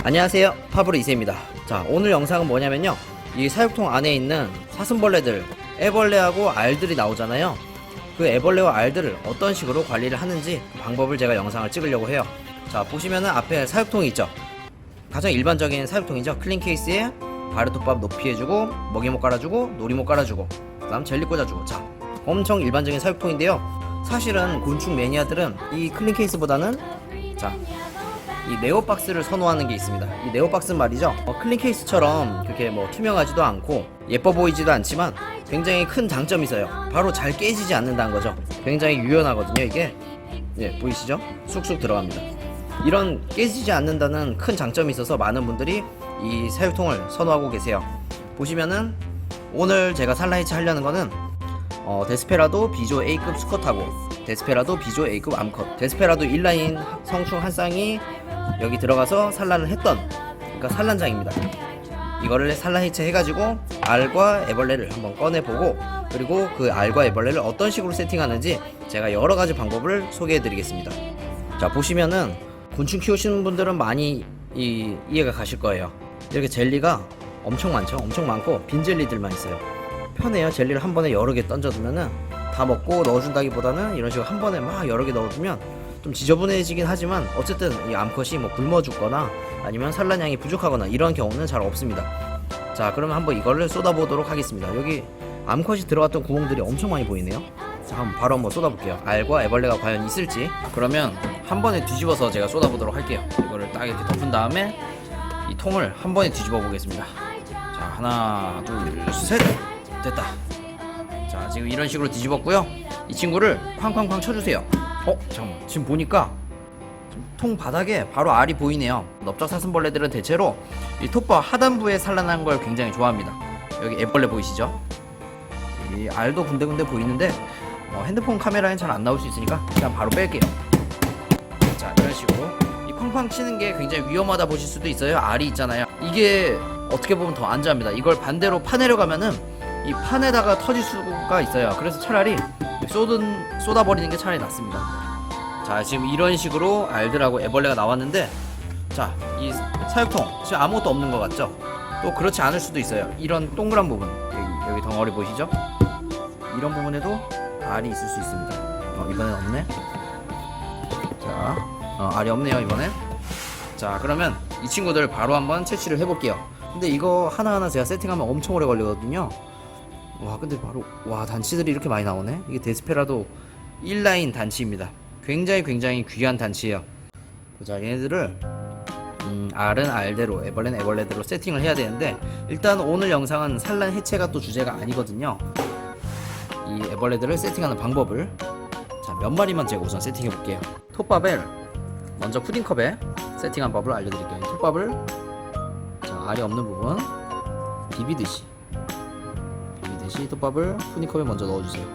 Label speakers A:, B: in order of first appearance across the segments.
A: 안녕하세요, 파브르 2세입니다. 자, 오늘 영상은 뭐냐면요, 이 사육통 안에 있는 사슴벌레들, 애벌레하고 알들이 나오잖아요. 그 애벌레와 알들을 어떤 식으로 관리를 하는지 그 방법을 제가 영상을 찍으려고 해요. 자, 보시면은 앞에 사육통이 있죠. 가장 일반적인 사육통이죠. 클린 케이스에 바르토밥 높이 해주고, 먹이못 깔아주고, 놀이못 깔아주고, 그 다음 젤리 꽂아주고. 자, 엄청 일반적인 사육통인데요, 사실은 곤충 매니아들은 이 클린 케이스보다는 자, 이 네오박스를 선호하는 게 있습니다. 이 네오박스는 말이죠, 클린 케이스처럼 그렇게 투명하지도 않고 예뻐 보이지도 않지만 굉장히 큰 장점이 있어요. 바로 잘 깨지지 않는다는 거죠. 굉장히 유연하거든요. 이게 보이시죠? 쑥쑥 들어갑니다. 이런 깨지지 않는다는 큰 장점이 있어서 많은 분들이 이 사육통을 선호하고 계세요. 보시면은 오늘 제가 살라이치 하려는 거는 데스페라도 비조 A급 수컷하고 데스페라도 비조 A급 암컷, 데스페라도 인라인 성충 한 쌍이 여기 들어가서 산란을 했던, 그러니까 산란장입니다. 이거를 산란 해체해가지고 알과 애벌레를 한번 꺼내보고, 그리고 그 알과 애벌레를 어떤 식으로 세팅하는지 제가 여러가지 방법을 소개해드리겠습니다. 자, 보시면은 곤충 키우시는 분들은 많이 이해가 가실 거예요. 이렇게 젤리가 엄청 많죠. 엄청 많고 빈 젤리들만 있어요. 편해요. 젤리를 한 번에 여러 개 던져두면은 다 먹고 넣어준다기보다는 이런 식으로 한 번에 막 여러 개 넣어두면 좀 지저분해지긴 하지만 어쨌든 이 암컷이 굶어 죽거나 아니면 산란량이 부족하거나 이런 경우는 잘 없습니다. 자, 그러면 한번 이거를 쏟아보도록 하겠습니다. 여기 암컷이 들어갔던 구멍들이 엄청 많이 보이네요. 자, 바로 한번 쏟아볼게요. 알과 애벌레가 과연 있을지. 그러면 한 번에 뒤집어서 제가 쏟아보도록 할게요. 이거를 딱 이렇게 덮은 다음에 이 통을 한 번에 뒤집어 보겠습니다. 자, 하나 둘 셋, 됐다. 자, 지금 이런 식으로 뒤집었고요. 이 친구를 쾅쾅쾅 쳐주세요. 잠깐만, 지금 보니까 통 바닥에 바로 알이 보이네요. 넓적 사슴벌레들은 대체로 이 톱바 하단부에 산란한 걸 굉장히 좋아합니다. 여기 애벌레 보이시죠? 이 알도 군데군데 보이는데 핸드폰 카메라엔 잘 안 나올 수 있으니까 그냥 바로 뺄게요. 자, 이런 식으로 이 쾅쾅 치는 게 굉장히 위험하다 보실 수도 있어요. 알이 있잖아요. 이게 어떻게 보면 더 안전합니다. 이걸 반대로 파내려 가면은 이 판에다가 터질 수가 있어요. 그래서 차라리 쏟아버리는 게 차라리 낫습니다. 자, 지금 이런 식으로 알들하고 애벌레가 나왔는데, 자, 이 사육통 지금 아무것도 없는 것 같죠? 또 그렇지 않을 수도 있어요. 이런 동그란 부분, 여기 덩어리 보이시죠? 이런 부분에도 알이 있을 수 있습니다. 이번엔 없네. 자, 알이 없네요 이번엔. 자, 그러면 이 친구들 바로 한번 채취를 해볼게요. 근데 이거 하나하나 제가 세팅하면 엄청 오래 걸리거든요. 와, 근데 바로 단치들이 이렇게 많이 나오네. 이게 데스페라도 1라인 단치입니다. 굉장히 귀한 단치예요. 자, 얘네들을 알은 알대로, 애벌레는 애벌레대로 세팅을 해야 되는데, 일단 오늘 영상은 산란 해체가 또 주제가 아니거든요. 이 애벌레들을 세팅하는 방법을, 자, 몇 마리만 제가 우선 세팅해 볼게요. 톱밥을 먼저 푸딩컵에 세팅한 법을 알려드릴게요. 톱밥을, 자, 알이 없는 부분 비비듯이 톱밥을 푸딩컵에 먼저 넣어주세요.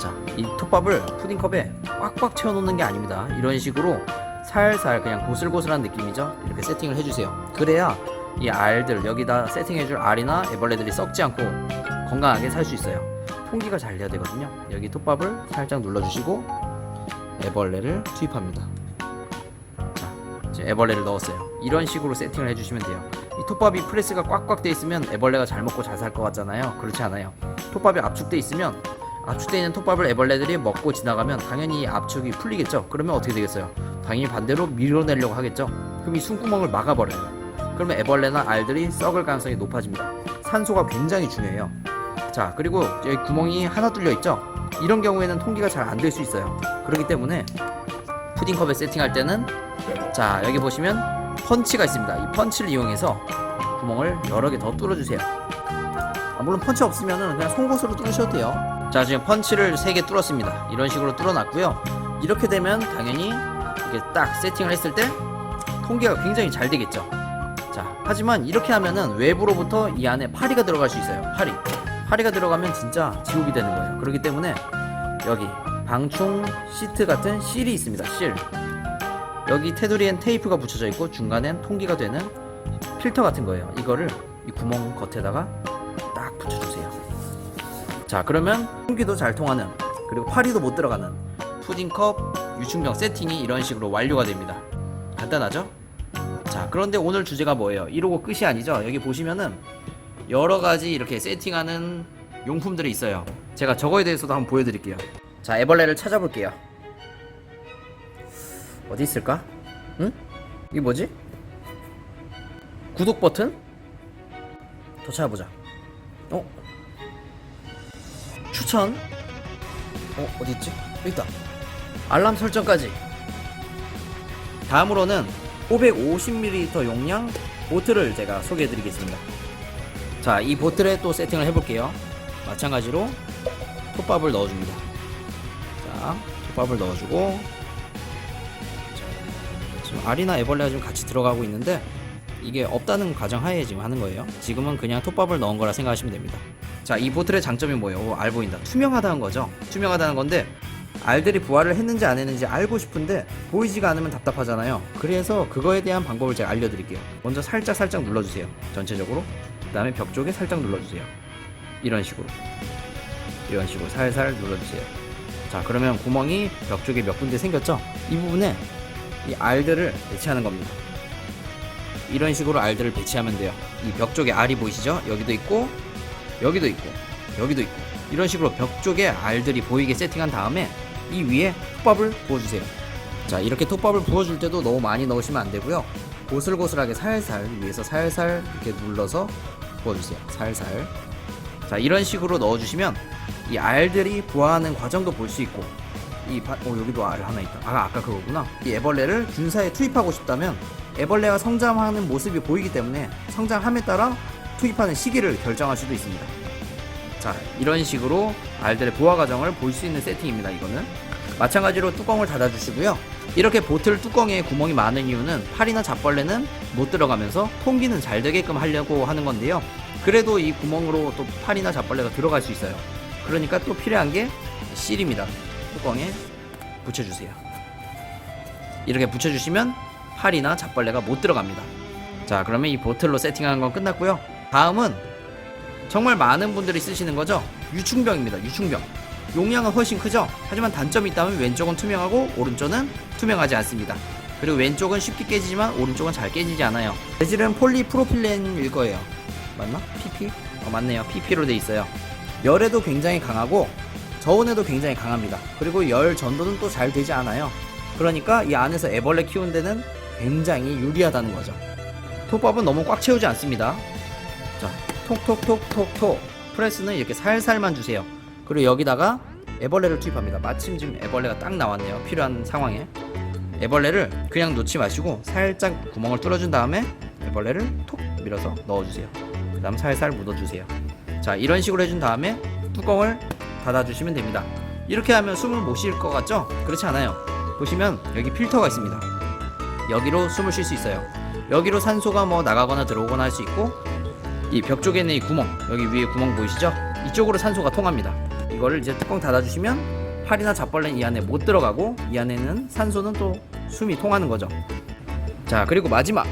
A: 자, 이 톱밥을 푸딩컵에 꽉꽉 채워놓는 게 아닙니다. 이런 식으로 살살 그냥 고슬고슬한 느낌이죠. 이렇게 세팅을 해주세요. 그래야 이 알들, 여기다 세팅해줄 알이나 애벌레들이 썩지 않고 건강하게 살 수 있어요. 통기가 잘 돼야 되거든요. 여기 톱밥을 살짝 눌러주시고 애벌레를 투입합니다. 자, 이제 애벌레를 넣었어요. 이런 식으로 세팅을 해주시면 돼요. 이 톱밥이 프레스가 꽉꽉 돼 있으면 애벌레가 잘 먹고 잘 살 것 같잖아요. 그렇지 않아요. 톱밥이 압축돼 있으면, 압축돼 있는 톱밥을 애벌레들이 먹고 지나가면 당연히 압축이 풀리겠죠. 그러면 어떻게 되겠어요? 당연히 반대로 밀어내려고 하겠죠. 그럼 이 숨구멍을 막아버려요. 그러면 애벌레나 알들이 썩을 가능성이 높아집니다. 산소가 굉장히 중요해요. 자, 그리고 여기 구멍이 하나 뚫려 있죠. 이런 경우에는 통기가 잘 안 될 수 있어요. 그렇기 때문에 푸딩컵에 세팅할 때는, 자, 여기 보시면 펀치가 있습니다. 이 펀치를 이용해서 구멍을 여러 개 더 뚫어주세요. 물론 펀치 없으면 그냥 송곳으로 뚫으셔도 돼요. 자, 지금 펀치를 3개 뚫었습니다. 이런 식으로 뚫어놨고요. 이렇게 되면 당연히 이게 딱 세팅을 했을 때 통기가 굉장히 잘 되겠죠. 자, 하지만 이렇게 하면은 외부로부터 이 안에 파리가 들어갈 수 있어요. 파리가 들어가면 진짜 지옥이 되는 거예요. 그렇기 때문에 여기 방충 시트 같은 실이 있습니다. 실. 여기 테두리엔 테이프가 붙여져 있고 중간엔 통기가 되는 필터 같은 거예요. 이거를 이 구멍 겉에다가 딱 붙여주세요. 자, 그러면 통기도 잘 통하는, 그리고 파리도 못 들어가는 푸딩컵 유충병 세팅이 이런 식으로 완료가 됩니다. 간단하죠? 자, 그런데 오늘 주제가 뭐예요? 이러고 끝이 아니죠. 여기 보시면은 여러가지 이렇게 세팅하는 용품들이 있어요. 제가 저거에 대해서도 한번 보여드릴게요. 자, 애벌레를 찾아볼게요. 어디 있을까? 응? 이게 뭐지? 구독 버튼? 더 찾아보자. 추천? 어디 있지? 여기 있다. 알람 설정까지. 다음으로는 550ml 용량 보틀을 제가 소개해 드리겠습니다. 자, 이 보틀에 또 세팅을 해볼게요. 마찬가지로 톱밥을 넣어줍니다. 자, 톱밥을 넣어주고, 자, 지금 알이나 애벌레가 좀 같이 들어가고 있는데 이게 없다는 가정하에 지금 하는 거예요. 지금은 그냥 톱밥을 넣은 거라 생각하시면 됩니다. 자, 이 보틀의 장점이 뭐예요? 알 보인다. 투명하다는 거죠. 투명하다는 건데 알들이 부화를 했는지 안 했는지 알고 싶은데 보이지가 않으면 답답하잖아요. 그래서 그거에 대한 방법을 제가 알려드릴게요. 먼저 살짝 눌러주세요. 전체적으로. 그 다음에 벽 쪽에 살짝 눌러주세요. 이런 식으로 살살 눌러주세요. 자, 그러면 구멍이 벽 쪽에 몇 군데 생겼죠? 이 부분에 이 알들을 배치하는 겁니다. 이런 식으로 알들을 배치하면 돼요. 이 벽 쪽에 알이 보이시죠? 여기도 있고 여기도 있고 여기도 있고 이런 식으로 벽 쪽에 알들이 보이게 세팅한 다음에 이 위에 톱밥을 부어주세요. 자, 이렇게 톱밥을 부어줄 때도 너무 많이 넣으시면 안 되고요. 고슬고슬하게 살살 위에서 살살 이렇게 눌러서 부어주세요. 살살. 자, 이런 식으로 넣어주시면 이 알들이 부화하는 과정도 볼 수 있고 여기도 알 하나 있다. 아까 그거구나. 이 애벌레를 균사에 투입하고 싶다면 애벌레가 성장하는 모습이 보이기 때문에 성장함에 따라 투입하는 시기를 결정할 수도 있습니다. 자, 이런 식으로 알들의 부화 과정을 볼 수 있는 세팅입니다. 이거는 마찬가지로 뚜껑을 닫아 주시고요. 이렇게 보틀 뚜껑에 구멍이 많은 이유는 파리나 잡벌레는 못 들어가면서 통기는 잘 되게끔 하려고 하는 건데요. 그래도 이 구멍으로 또 파리나 잡벌레가 들어갈 수 있어요. 그러니까 또 필요한 게 실입니다. 뚜껑에 붙여주세요. 이렇게 붙여주시면 파리나 잡벌레가 못 들어갑니다. 자, 그러면 이 보틀로 세팅하는 건 끝났고요. 다음은 정말 많은 분들이 쓰시는 거죠. 유충병입니다. 유충병. 용량은 훨씬 크죠. 하지만 단점이 있다면 왼쪽은 투명하고 오른쪽은 투명하지 않습니다. 그리고 왼쪽은 쉽게 깨지지만 오른쪽은 잘 깨지지 않아요. 재질은 폴리프로필렌일 거예요. 맞나? PP? 맞네요. PP로 돼 있어요. 열에도 굉장히 강하고 저온에도 굉장히 강합니다. 그리고 열 전도는 또 잘 되지 않아요. 그러니까 이 안에서 애벌레 키우는 데는 굉장히 유리하다는 거죠. 톱밥은 너무 꽉 채우지 않습니다. 자, 톡톡톡톡톡 프레스는 이렇게 살살만 주세요. 그리고 여기다가 애벌레를 투입합니다. 마침 지금 애벌레가 딱 나왔네요. 필요한 상황에 애벌레를 그냥 놓지 마시고 살짝 구멍을 뚫어준 다음에 애벌레를 톡 밀어서 넣어주세요. 그 다음 살살 묻어주세요. 자, 이런 식으로 해준 다음에 뚜껑을 닫아주시면 됩니다. 이렇게 하면 숨을 못 쉴 것 같죠? 그렇지 않아요. 보시면 여기 필터가 있습니다. 여기로 숨을 쉴 수 있어요. 여기로 산소가 나가거나 들어오거나 할 수 있고, 이 벽 쪽에 있는 이 구멍, 여기 위에 구멍 보이시죠? 이쪽으로 산소가 통합니다. 이거를 이제 뚜껑 닫아주시면 파리나 잡벌레는 이 안에 못 들어가고 이 안에는 산소는 또 숨이 통하는 거죠. 자, 그리고 마지막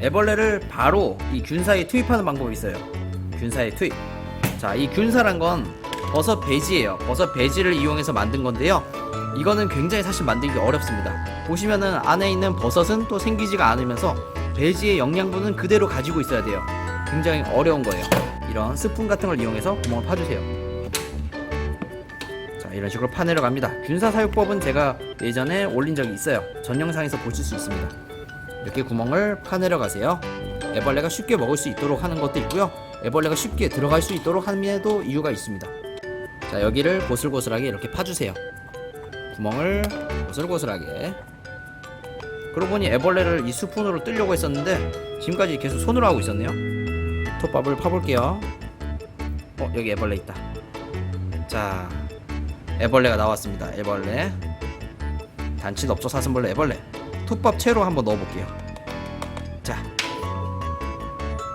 A: 애벌레를 바로 이 균사에 투입하는 방법이 있어요. 균사에 투입. 자, 이 균사란 건 버섯 배지예요. 버섯 배지를 이용해서 만든 건데요. 이거는 굉장히 사실 만들기 어렵습니다. 보시면은 안에 있는 버섯은 또 생기지가 않으면서 배지의 영양분은 그대로 가지고 있어야 돼요. 굉장히 어려운 거예요. 이런 스푼 같은 걸 이용해서 구멍을 파주세요. 자, 이런 식으로 파내려 갑니다. 균사 사육법은 제가 예전에 올린 적이 있어요. 전 영상에서 보실 수 있습니다. 이렇게 구멍을 파내려 가세요. 애벌레가 쉽게 먹을 수 있도록 하는 것도 있고요. 애벌레가 쉽게 들어갈 수 있도록 함에도 이유가 있습니다. 자, 여기를 고슬고슬하게 이렇게 파주세요. 구멍을 고슬고슬하게. 그러고 보니 애벌레를 이 스푼으로 뜨려고 했었는데 지금까지 계속 손으로 하고 있었네요. 톱밥을 파볼게요. 여기 애벌레 있다. 자, 애벌레가 나왔습니다. 애벌레. 단치덥죠, 사슴벌레, 애벌레. 톱밥 채로 한번 넣어볼게요. 자,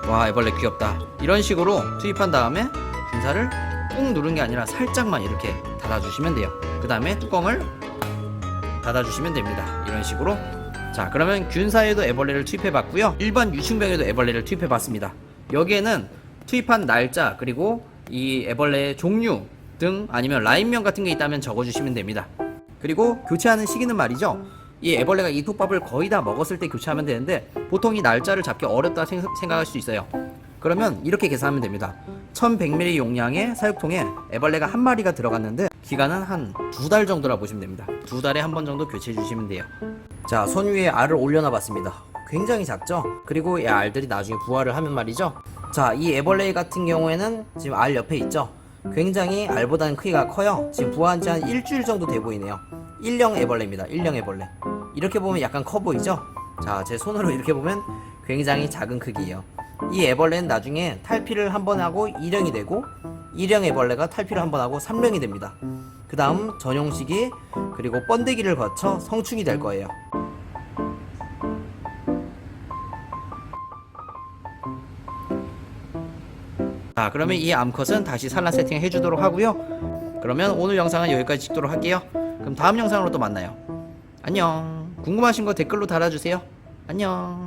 A: 와, 애벌레 귀엽다. 이런 식으로 투입한 다음에 균사를 꾹 누른 게 아니라 살짝만 이렇게 닫아주시면 돼요. 그 다음에 뚜껑을 닫아주시면 됩니다. 이런 식으로. 자, 그러면 균사에도 애벌레를 투입해봤고요. 일반 유충병에도 애벌레를 투입해봤습니다. 여기에는 투입한 날짜, 그리고 이 애벌레의 종류 등 아니면 라인명 같은 게 있다면 적어주시면 됩니다. 그리고 교체하는 시기는 말이죠. 이 애벌레가 이 톱밥을 거의 다 먹었을 때 교체하면 되는데 보통 이 날짜를 잡기 어렵다 생각할 수 있어요. 그러면 이렇게 계산하면 됩니다. 1100ml 용량의 사육통에 애벌레가 한 마리가 들어갔는데 기간은 한 2달 정도라 보시면 됩니다. 2달에 한 번 정도 교체해 주시면 돼요. 자, 손 위에 알을 올려놔 봤습니다. 굉장히 작죠? 그리고 이 알들이 나중에 부화를 하면 말이죠. 자, 이 애벌레 같은 경우에는 지금 알 옆에 있죠? 굉장히 알보다는 크기가 커요. 지금 부화한 지 한 일주일 정도 돼 보이네요. 일령 애벌레입니다. 일령 애벌레. 이렇게 보면 약간 커 보이죠? 자, 제 손으로 이렇게 보면 굉장히 작은 크기예요. 이 애벌레는 나중에 탈피를 한 번 하고 일령이 되고, 일령 애벌레가 탈피를 한 번 하고 3령이 됩니다. 그 다음 전용시기 그리고 번데기를 거쳐 성충이 될 거예요. 자, 그러면 이 암컷은 다시 산란 세팅 해주도록 하고요. 그러면 오늘 영상은 여기까지 찍도록 할게요. 그럼 다음 영상으로 또 만나요. 안녕. 궁금하신 거 댓글로 달아주세요. 안녕.